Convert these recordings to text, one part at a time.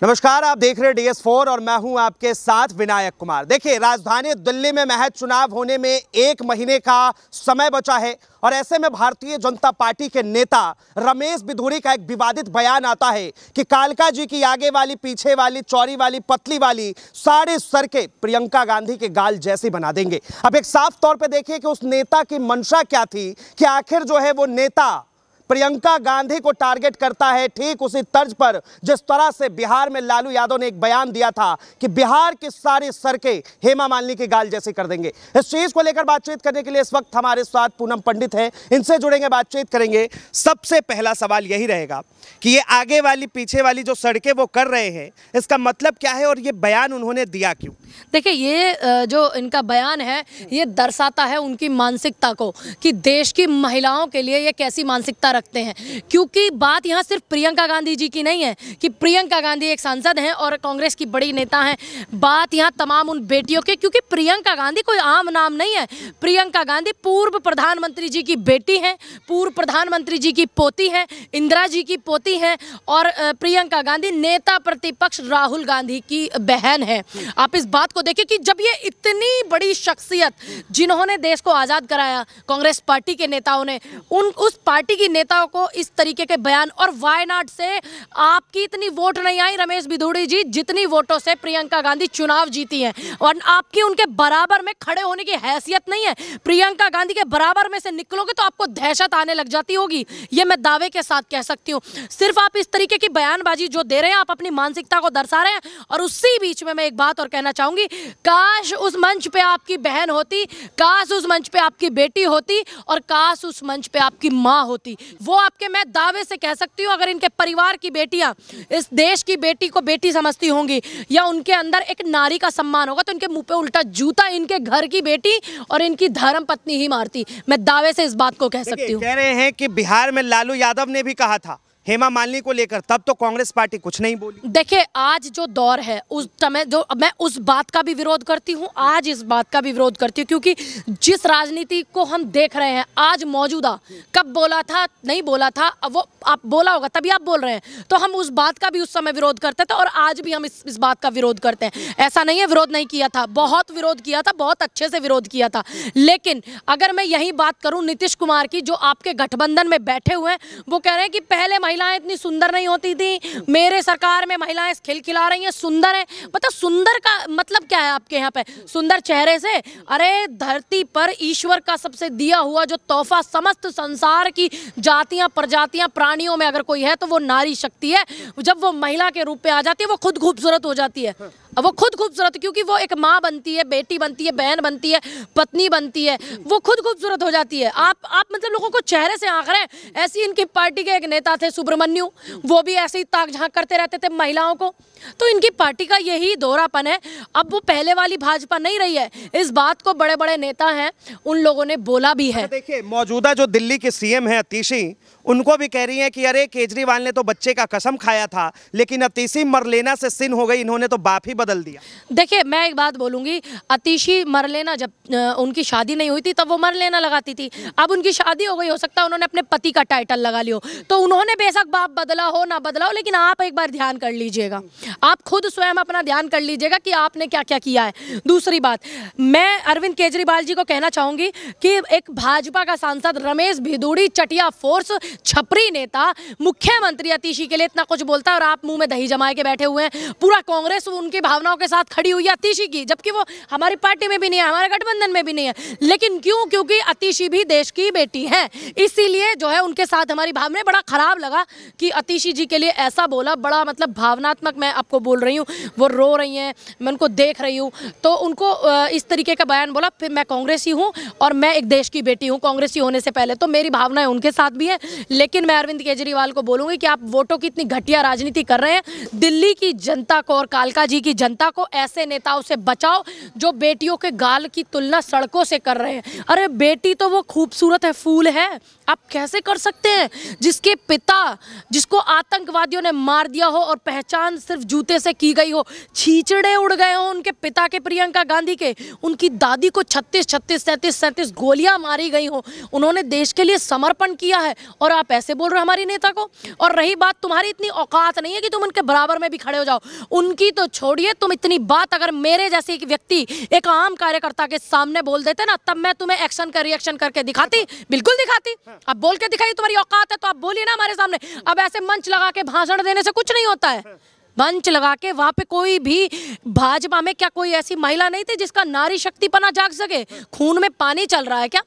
नमस्कार, आप देख रहे हैं DS4 और मैं हूं आपके साथ विनायक कुमार। देखिए, राजधानी दिल्ली में महज चुनाव होने में 1 महीने का समय बचा है और ऐसे में भारतीय जनता पार्टी के नेता रमेश बिधूड़ी का एक विवादित बयान आता है कि कालका जी की आगे वाली, पीछे वाली, चौड़ी वाली, पतली वाली सारी सड़कें प्रियंका गांधी के गाल जैसी बना देंगे। अब एक साफ तौर पर देखिए कि उस नेता की मंशा क्या थी कि आखिर जो है वो नेता प्रियंका गांधी को टारगेट करता है, ठीक उसी तर्ज पर जिस तरह से बिहार में लालू यादव ने एक बयान दिया था कि बिहार की सारी सड़कें हेमा मालिनी के गाल जैसी कर देंगे। इस चीज को लेकर बातचीत करने के लिए इस वक्त हमारे साथ पूनम पंडित हैं, इनसे जुड़ेंगे, बातचीत करेंगे। सबसे पहला सवाल यही रहेगा कि ये आगे वाली, पीछे वाली जो सड़कें वो कर रहे हैं, इसका मतलब क्या है और ये बयान उन्होंने दिया क्यों? देखिए, ये जो इनका बयान है ये दर्शाता है उनकी मानसिकता को कि देश की महिलाओं के लिए ये कैसी मानसिकता रखते हैं। क्योंकि बात यहाँ सिर्फ प्रियंका गांधी जी की नहीं है कि प्रियंका गांधी एक सांसद हैं और कांग्रेस की बड़ी नेता हैं। बात यहाँ तमाम उन बेटियों के, क्योंकि प्रियंका गांधी कोई आम नाम नहीं है। प्रियंका गांधी पूर्व प्रधानमंत्री जी की बेटी हैं, पूर्व प्रधानमंत्री जी की पोती हैं, इंदिरा जी की पोती हैं और प्रियंका गांधी नेता प्रतिपक्ष राहुल गांधी की बहन है। आप इस बात को देखिए कि जब ये इतनी बड़ी शख्सियत जिन्होंने देश को आज़ाद कराया, कांग्रेस पार्टी के नेताओं ने, उस पार्टी की नेताओं को इस तरीके के बयान, और वायनाड से आपकी इतनी वोट नहीं आई रमेश बिधूड़ी जी जितनी वोटों से प्रियंका गांधी चुनाव जीती हैं, और आपकी उनके बराबर में खड़े होने की हैसियत नहीं है। प्रियंका गांधी के बराबर में से निकलोगे तो आपको दहशत आने लग जाती होगी, ये मैं दावे के साथ कह सकती हूँ। सिर्फ आप इस तरीके की बयानबाजी जो दे रहे हैं, आप अपनी मानसिकता को दर्शा रहे हैं। और उसी बीच में मैं एक बात और कहना चाहूंगी, काश उस मंच पे आपकी बहन होती, काश उस मंच पे आपकी बेटी होती और काश उस मंच पे आपकी माँ होती। वो आपके, मैं दावे से कह सकती हूँ, अगर इनके परिवार की बेटियां इस देश की बेटी को बेटी समझती होंगी या उनके अंदर एक नारी का सम्मान होगा तो इनके मुंह पे उल्टा जूता इनके घर की बेटी और इनकी धर्म पत्नी ही मारती। मैं दावे से इस बात को कह सकती हूँ। कह रहे हैं कि बिहार में लालू यादव ने भी कहा था हेमा मालिनी को लेकर, तब तो कांग्रेस पार्टी कुछ नहीं बोली। देखिए, आज जो दौर है उस समय जो मैं उस बात का भी विरोध करती हूँ, आज इस बात का भी विरोध करती हूँ, क्योंकि जिस राजनीति को हम देख रहे हैं आज मौजूदा, कब बोला था नहीं बोला था, अब वो आप बोला होगा तभी आप बोल रहे हैं, तो हम उस बात का भी उस समय विरोध करते थे और आज भी हम इस बात का विरोध करते हैं। ऐसा नहीं है विरोध नहीं किया था, बहुत विरोध किया था, बहुत अच्छे से विरोध किया था। लेकिन अगर मैं यही बात करूँ नीतीश कुमार की, जो आपके गठबंधन में बैठे हुए हैं, वो कह रहे हैं कि पहले महिलाएं इतनी सुंदर नहीं होती थी, मेरे सरकार में महिलाएं खिलखिला रही हैं, सुंदर है। मतलब सुंदर का मतलब क्या है आपके यहाँ पे? सुंदर चेहरे से? अरे धरती पर ईश्वर का सबसे दिया हुआ जो तोहफा समस्त संसार की जातियां, प्रजातियां, प्राणियों में अगर कोई है तो वो नारी शक्ति है। जब वो महिला के रूप में आ जाती है वो खुद खूबसूरत हो जाती है। अब वो खुद खूबसूरत, क्योंकि वो एक माँ बनती है, बेटी बनती है, बहन बनती है, पत्नी बनती है, वो खुद खूबसूरत हो जाती है। आप मतलब लोगों को चेहरे से आंक रहे हैं। ऐसी इनकी पार्टी के एक नेता थे सुब्रमण्यु, वो भी ऐसे ही ताक झांक करते रहते थे महिलाओं को। तो इनकी पार्टी का यही दोहरापन है। अब वो पहले वाली भाजपा नहीं रही है, इस बात को बड़े बड़े नेता हैं उन लोगों ने बोला भी है। देखिए, मौजूदा जो दिल्ली के सीएम है अतीशी, उनको भी कह रही हैं कि अरे केजरीवाल ने तो बच्चे का कसम खाया था, लेकिन अतीशी मरलेना से सिन हो गई, इन्होंने तो बाप ही बदल दिया। देखिए, मैं एक बात बोलूंगी, अतीशी मरलेना जब उनकी शादी नहीं हुई थी तब वो मरलेना लगाती थी। अब उनकी शादी हो गई, हो सकता है उन्होंने अपने पति का टाइटल लगा लियो, तो उन्होंने बेशक बाप बदला हो ना बदला हो, लेकिन आप एक बार ध्यान कर लीजिएगा, आप खुद स्वयं अपना ध्यान कर लीजिएगा कि आपने क्या क्या किया है। दूसरी बात, मैं अरविंद केजरीवाल जी को कहना चाहूंगी कि एक भाजपा का सांसद रमेश बिधूड़ी, चटिया फोर्स, छपरी नेता, मुख्यमंत्री अतीशी के लिए इतना कुछ बोलता है और आप मुंह में दही जमाए के बैठे हुए हैं। पूरा कांग्रेस उनकी भावनाओं के साथ खड़ी हुई है अतीशी की, जबकि वो हमारी पार्टी में भी नहीं है, हमारे गठबंधन में भी नहीं है। लेकिन क्यों? क्योंकि अतीशी भी देश की बेटी है, इसीलिए जो है उनके साथ हमारी भावनाएं। बड़ा खराब लगा कि अतीशी जी के लिए ऐसा बोला, बड़ा मतलब भावनात्मक मैं आपको बोल रही हूँ, वो रो रही हैं, मैं उनको देख रही हूँ, तो उनको इस तरीके का बयान बोला। फिर मैं कांग्रेसी हूँ और मैं एक देश की बेटी हूँ, कांग्रेसी होने से पहले तो मेरी भावनाएं उनके साथ भी है। लेकिन मैं अरविंद केजरीवाल को बोलूंगी कि आप वोटों की इतनी घटिया राजनीति कर रहे हैं। दिल्ली की जनता को और कालका जी की जनता को ऐसे नेताओं से बचाओ जो बेटियों के गाल की तुलना सड़कों से कर रहे हैं। अरे बेटी तो वो खूबसूरत है, फूल है, आप कैसे कर सकते हैं? जिसके पिता, जिसको आतंकवादियों ने मार दिया हो और पहचान सिर्फ जूते से की गई हो, छींचड़े उड़ गए हो उनके पिता के, प्रियंका गांधी के, उनकी दादी को 36, 37, 37 गोलियां मारी गई हो, उन्होंने देश के लिए समर्पण किया है और और आप ऐसे बोल रहे हो हमारी नेता को। और रही बात, तुम्हारी इतनी औकात नहीं है कि तुम उनके बराबर में भी खड़े हो जाओ, उनकी तो छोड़िए, तुम इतनी बात अगर मेरे जैसे एक व्यक्ति, एक आम कार्यकर्ता के सामने बोल देते ना, तब मैं तुम्हें एक्शन का रिएक्शन करके दिखाती, बिल्कुल दिखाती। अब बोल के दिखाई, तुम्हारी औकात है तो आप बोलिए ना हमारे सामने। अब ऐसे मंच लगा के भाषण देने से कुछ नहीं होता है। मंच लगा के वहां पे कोई भी, भाजपा में क्या कोई ऐसी महिला नहीं थी जिसका नारी शक्तिपना जाग सके? खून में पानी चल रहा है क्या?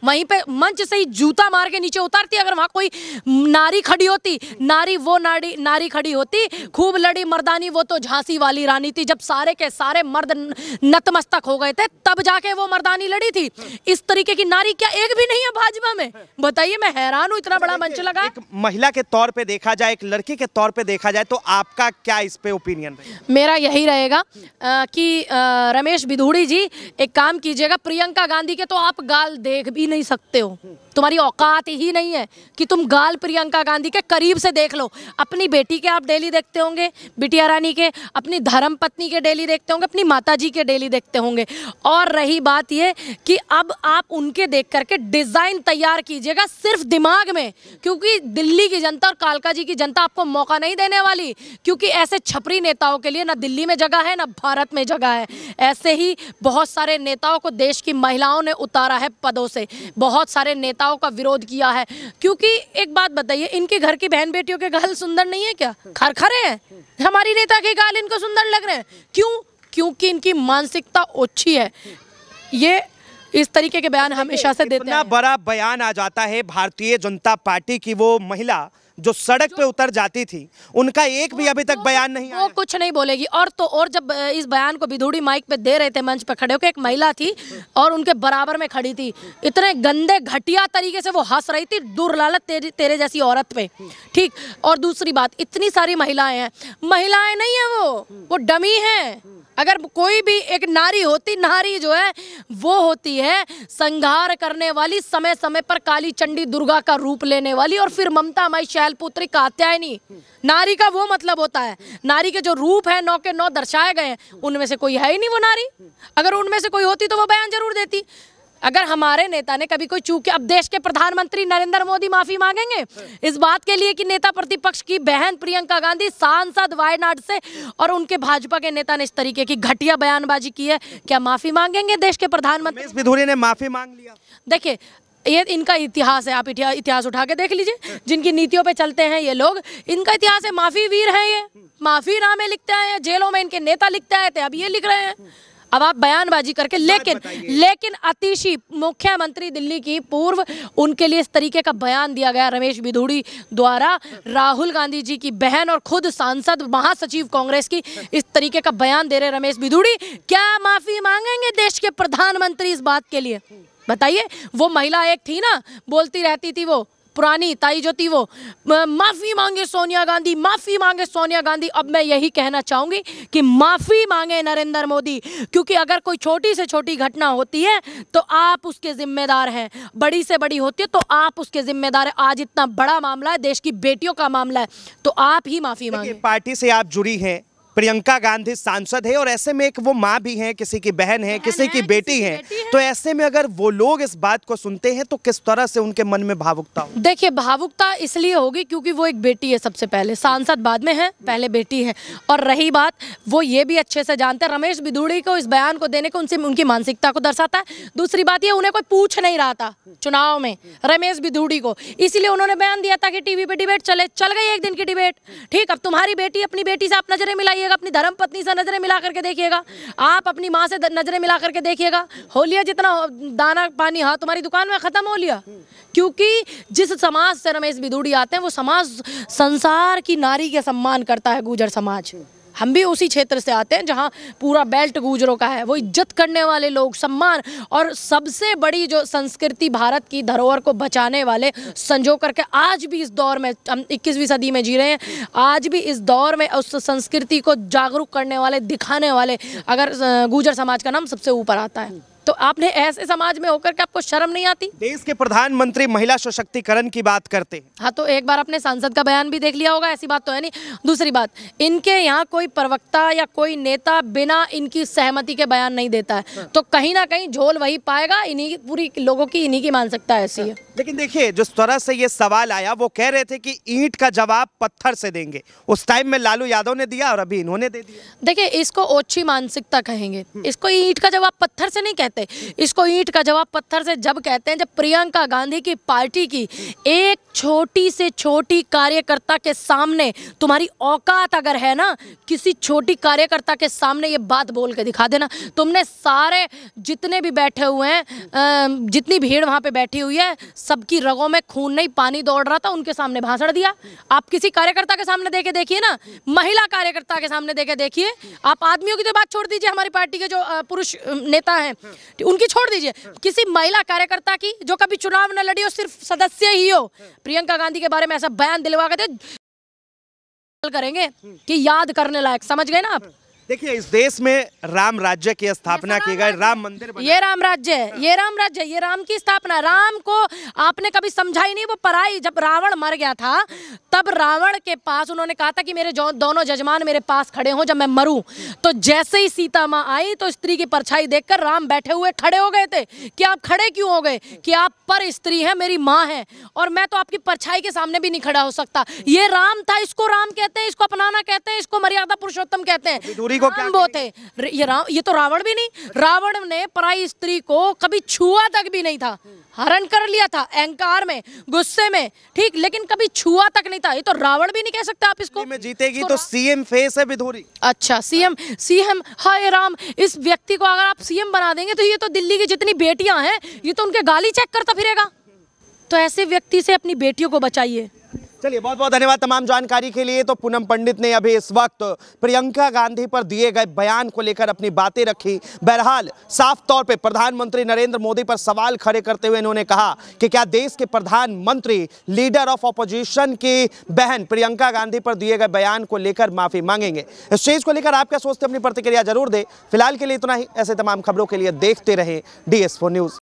वहीं पे मंच से ही जूता मार के नीचे उतारती। अगर वहां कोई नारी खड़ी होती, नारी खड़ी होती, खूब लड़ी मर्दानी, वो तो झांसी वाली रानी थी। जब सारे के सारे मर्द नतमस्तक हो गए थे तब जाके वो मर्दानी लड़ी थी। इस तरीके की नारी क्या एक भी नहीं है भाजपा में? बताइए, मैं हैरान हूं, इतना बड़ा मंच लगा। एक महिला के तौर पे देखा जाए, एक लड़की के तौर पे देखा जाए, तो आपका क्या इस पे ओपिनियन है? मेरा यही रहेगा कि रमेश बिधूड़ी जी, एक काम कीजिएगा, प्रियंका गांधी के तो आप गाल देख भी नहीं सकते हो, तुम्हारी औकात ही नहीं है कि तुम गाल प्रियंका गांधी के करीब से देख लो। अपनी बेटी के आप डेली देखते होंगे, बिटिया रानी के, अपनी धर्म पत्नी के डेली देखते होंगे, अपनी माताजी के डेली देखते होंगे। और रही बात ये कि अब आप उनके देख करके डिजाइन तैयार कीजिएगा सिर्फ दिमाग में, क्योंकि दिल्ली की जनता और कालका जी की जनता आपको मौका नहीं देने वाली। क्योंकि ऐसे छपरी नेताओं के लिए ना दिल्ली में जगह है, ना भारत में जगह है। ऐसे ही बहुत सारे नेताओं को देश की महिलाओं ने उतारा है पदों से, बहुत सारे नेताओं का विरोध किया है। क्योंकि एक बात बताइए, इनके घर की बहन बेटियों के गाल सुंदर नहीं है क्या? खरखरे हैं। हमारी नेता के गाल इनको सुंदर लग रहे हैं, क्यों? क्योंकि इनकी मानसिकता ओछी है। ये इस तरीके के बयान हमेशा से देते हैं। इतना बड़ा बयान आ जाता है भारतीय जनता पार्टी की, वो महिला जो सड़क पे उतर जाती थी, उनका एक भी अभी तक बयान नहीं आया। वो कुछ नहीं बोलेगी। और तो और, जब इस बयान को बिधूड़ी माइक पे दे रहे थे, मंच पे खड़े होकर, एक महिला थी और उनके बराबर में खड़ी थी, इतने गंदे घटिया तरीके से वो हंस रही थी, दुर्लालत तेरे जैसी औरत पे, ठीक। और दूसरी बात, इतनी सारी महिलाएं हैं, महिलाएं नहीं है वो डमी है। अगर कोई भी एक नारी होती, नारी जो है वो होती है संहार करने वाली, समय समय पर काली चंडी दुर्गा का रूप लेने वाली, और फिर ममता माई शैलपुत्री कात्यायनी। नारी का वो मतलब होता है। नारी के जो रूप है 9 के 9 दर्शाए गए हैं, उनमें से कोई है ही नहीं वो नारी। अगर उनमें से कोई होती तो वो बयान जरूर देती। अगर हमारे नेता ने कभी कोई चूक किया, अब देश के प्रधानमंत्री नरेंद्र मोदी माफी मांगेंगे इस बात के लिए कि नेता प्रतिपक्ष की बहन प्रियंका गांधी सांसद वायनाड से और उनके भाजपा के नेता ने इस तरीके की घटिया बयानबाजी की है? क्या माफी मांगेंगे देश के प्रधानमंत्री? रमेश बिधूड़ी ने माफी मांग लिया। देखिए, ये इनका इतिहास है, आप इतिहास उठा के देख लीजिए। जिनकी नीतियों पे चलते हैं ये लोग, इनका इतिहास है, माफी वीर है ये, माफी नामे लिखते हैं, जेलों में इनके नेता लिखते आए थे, अब ये लिख रहे हैं। अब आप बयानबाजी करके, लेकिन अतिशी मुख्यमंत्री दिल्ली की पूर्व, उनके लिए इस तरीके का बयान दिया गया रमेश बिधूड़ी द्वारा। राहुल गांधी जी की बहन और खुद सांसद महासचिव कांग्रेस की इस तरीके का बयान दे रहे रमेश बिधूड़ी। क्या माफी मांगेंगे देश के प्रधानमंत्री इस बात के लिए? बताइए। वो महिला एक थी ना, बोलती रहती थी, वो पुरानी ताई जो थी, वो माफी मांगे सोनिया गांधी, माफी मांगे सोनिया गांधी। अब मैं यही कहना चाहूंगी कि माफी मांगे नरेंद्र मोदी, क्योंकि अगर कोई छोटी से छोटी घटना होती है तो आप उसके जिम्मेदार हैं, बड़ी से बड़ी होती है तो आप उसके जिम्मेदार हैं। आज इतना बड़ा मामला है, देश की बेटियों का मामला है, तो आप ही माफी मांगे। पार्टी से आप जुड़ी हैं, प्रियंका गांधी सांसद है, और ऐसे में एक वो माँ भी है, किसी की बहन है, किसी की बेटी है, तो ऐसे में अगर वो लोग इस बात को सुनते हैं तो किस तरह से उनके मन में भावुकता हो? देखिए, भावुकता इसलिए होगी क्योंकि वो एक बेटी है, सबसे पहले सांसद बाद में है, पहले बेटी है। और रही बात, वो ये भी अच्छे से जानते हैं रमेश बिधूड़ी को इस बयान को देने को उनसे उनकी मानसिकता को दर्शाता है। दूसरी बात ये, उन्हें कोई पूछ नहीं रहा था चुनाव में रमेश बिधूड़ी को, इसीलिए उन्होंने बयान दिया था कि टीवी पे डिबेट चल गई एक दिन की डिबेट, ठीक। अब तुम्हारी बेटी, अपनी बेटी से आप नजरें मिलाइएगा, अपनी धर्म पत्नी से नजरें मिला करके देखिएगा, आप अपनी माँ से नजरें मिला करके देखिएगा, हो लिया जितना दाना पानी हाँ तुम्हारी दुकान में खत्म हो लिया। क्योंकि जिस समाज से रमेश बिधूड़ी आते हैं वो समाज संसार की नारी के सम्मान करता है, गुर्जर समाज। हम भी उसी क्षेत्र से आते हैं जहाँ पूरा बेल्ट गुर्जरों का है, वो इज्जत करने वाले लोग, सम्मान, और सबसे बड़ी जो संस्कृति भारत की धरोहर को बचाने वाले, संजो करके आज भी इस दौर में, हम 21वीं सदी में जी रहे हैं, आज भी इस दौर में उस संस्कृति को जागरूक करने वाले, दिखाने वाले, अगर गुर्जर समाज का नाम सबसे ऊपर आता है। तो आपने ऐसे समाज में होकर के आपको शर्म नहीं आती? देश के प्रधानमंत्री महिला सशक्तिकरण की बात करते हैं। हाँ, तो एक बार अपने सांसद का बयान भी देख लिया होगा, ऐसी बात तो है नहीं। दूसरी बात, इनके यहाँ कोई प्रवक्ता या कोई नेता बिना इनकी सहमति के बयान नहीं देता है, तो कहीं ना कहीं झोल वही पाएगा। इन्हीं पूरी लोगों की इन्हीं की मानसिकता ऐसी है। लेकिन देखिए, जिस तरह से ये सवाल आया, वो कह रहे थे कि ईंट का जवाब पत्थर से देंगे। उस टाइम में लालू यादव ने दिया और अभी इन्होंने दे दिया। देखिए, इसको ओछी मानसिकता कहेंगे, इसको ईंट का जवाब पत्थर से नहीं कहते। इसको ईंट का जवाब पत्थर से जब कहते हैं जब प्रियंका गांधी की पार्टी की एक छोटी से छोटी कार्यकर्ता के सामने तुम्हारी औकात अगर है ना, किसी छोटी कार्यकर्ता के सामने ये बात बोल के दिखा देना। तुमने सारे जितने भी बैठे हुए हैं, जितनी भीड़ वहां पे बैठी हुई है, सबकी रगों में खून नहीं पानी दौड़ रहा था, उनके सामने भाषण दिया। आप किसी कार्यकर्ता के सामने देके देखिए ना, महिला कार्यकर्ता के सामने देके देखिए। आप आदमियों की तो बात छोड़ दीजिए, हमारी पार्टी के जो पुरुष नेता हैं उनकी छोड़ दीजिए, किसी महिला कार्यकर्ता की जो कभी चुनाव न लड़ी हो, सिर्फ सदस्य ही हो, प्रियंका गांधी के बारे में ऐसा बयान दिलवा के करेंगे कि याद करने लायक। समझ गए ना आप? देखिए, इस देश में राम राज्य की स्थापना की गई, राम मंदिर बना। ये राम राज्य है, ये राम राज्य है, ये राम की स्थापना। राम को आपने कभी समझा ही नहीं। वो पराई, जब रावण मर गया था तब रावण के पास उन्होंने कहा था कि मेरे दोनों जजमान मेरे पास खड़े हों जब मैं मरूं। तो जैसे ही सीता माँ आई तो स्त्री की परछाई देखकर राम बैठे हुए खड़े हो गए थे। कि आप खड़े क्यों हो गए? कि आप पर स्त्री हैं, मेरी माँ है, और मैं तो आपकी परछाई के सामने भी नहीं खड़ा हो सकता। ये राम था, इसको राम कहते हैं, इसको अपनाना कहते हैं, इसको मर्यादा पुरुषोत्तम कहते हैं। को क्या वो थे ये तो रावण भी नहीं। रावण ने पराई स्त्री को कभी छुआ तक भी नहीं था, हरण कर लिया था अहंकार में, गुस्से में, ठीक, लेकिन कभी छुआ तक नहीं था। ये तो रावण भी नहीं कह सकते आप इसको। में जीतेगी तो सीएम फेस है विधूरी। अच्छा, सीएम, हाय राम, इस व्यक्ति को अगर आप सीएम बना देंगे तो ये तो दिल्ली की जितनी बेटियां हैं ये तो उनके गाली चेक करता फिरेगा। तो ऐसे व्यक्ति से अपनी बेटियों को बचाइए। चलिए, बहुत बहुत धन्यवाद तमाम जानकारी के लिए। तो पूनम पंडित ने अभी इस वक्त प्रियंका गांधी पर दिए गए बयान को लेकर अपनी बातें रखी। बहरहाल साफ तौर पे प्रधानमंत्री नरेंद्र मोदी पर सवाल खड़े करते हुए इन्होंने कहा कि क्या देश के प्रधानमंत्री लीडर ऑफ ऑपोजिशन की बहन प्रियंका गांधी पर दिए गए बयान को लेकर माफी मांगेंगे। इस चीज को लेकर आप क्या सोचते हैं, अपनी प्रतिक्रिया जरूर दें। फिलहाल के लिए इतना ही। ऐसे तमाम खबरों के लिए देखते रहे DS4 न्यूज।